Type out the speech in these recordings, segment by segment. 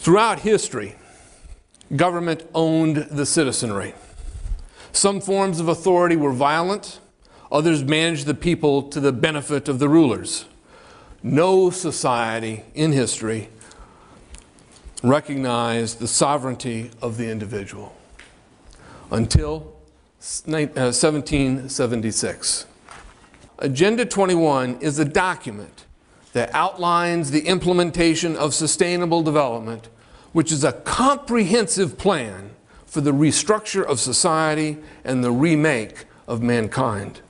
Throughout history, government owned the citizenry. Some forms of authority were violent, others managed the people to the benefit of the rulers. No society in history recognized the sovereignty of the individual until 1776. Agenda 21 is a document that outlines the implementation of sustainable development, which is a comprehensive plan for the restructure of society and the remake of mankind.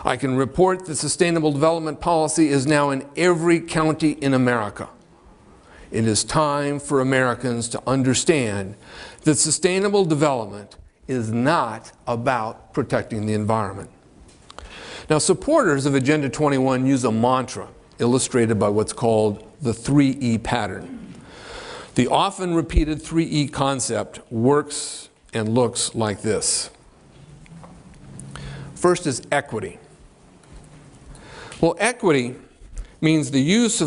I can report that sustainable development policy is now in every county in America. It is time for Americans to understand that sustainable development is not about protecting the environment. Now, supporters of Agenda 21 use a mantra illustrated by what's called the 3E pattern. The often repeated 3E concept works and looks like this. First is equity. Well, equity means the use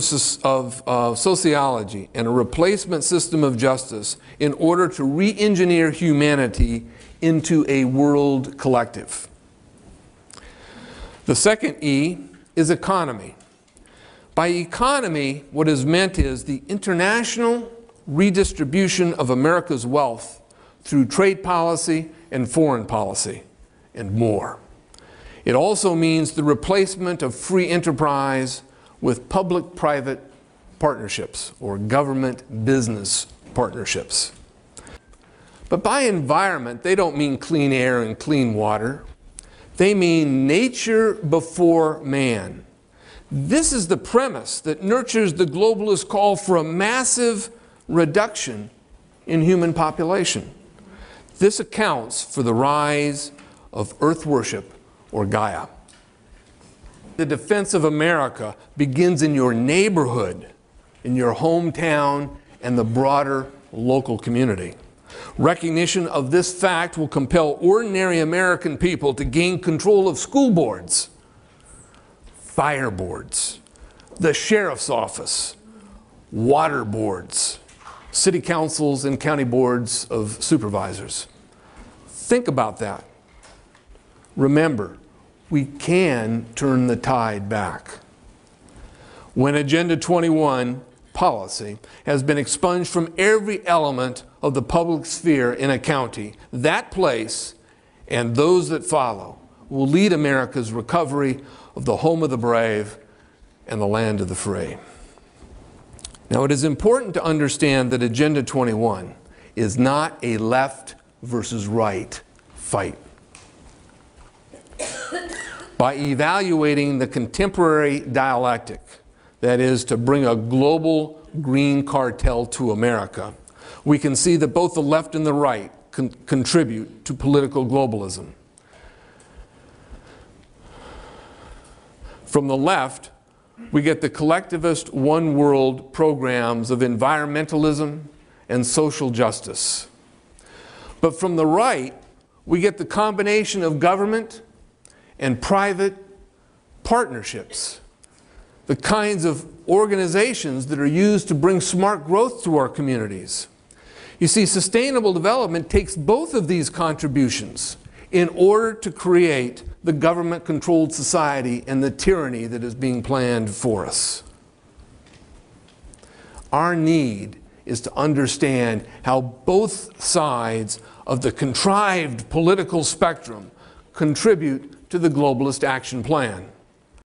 of sociology and a replacement system of justice in order to re-engineer humanity into a world collective. The second E is economy. By economy, what is meant is the international redistribution of America's wealth through trade policy and foreign policy, and more. It also means the replacement of free enterprise with public-private partnerships or government-business partnerships. But by environment, they don't mean clean air and clean water. They mean nature before man. This is the premise that nurtures the globalist call for a massive reduction in human population. This accounts for the rise of earth worship or Gaia. The defense of America begins in your neighborhood, in your hometown, and the broader local community. Recognition of this fact will compel ordinary American people to gain control of school boards, fire boards, the sheriff's office, water boards, city councils and county boards of supervisors. Think about that. Remember, we can turn the tide back. When Agenda 21 policy has been expunged from every element of the public sphere in a county, that place and those that follow will lead America's recovery of the home of the brave and the land of the free. Now, it is important to understand that Agenda 21 is not a left versus right fight. By evaluating the contemporary dialectic, that is, to bring a global green cartel to America, we can see that both the left and the right contribute to political globalism. From the left, we get the collectivist one world programs of environmentalism and social justice. But from the right, we get the combination of government and private partnerships, the kinds of organizations that are used to bring smart growth to our communities. You see, sustainable development takes both of these contributions in order to create the government-controlled society and the tyranny that is being planned for us. Our need is to understand how both sides of the contrived political spectrum contribute to the globalist action plan.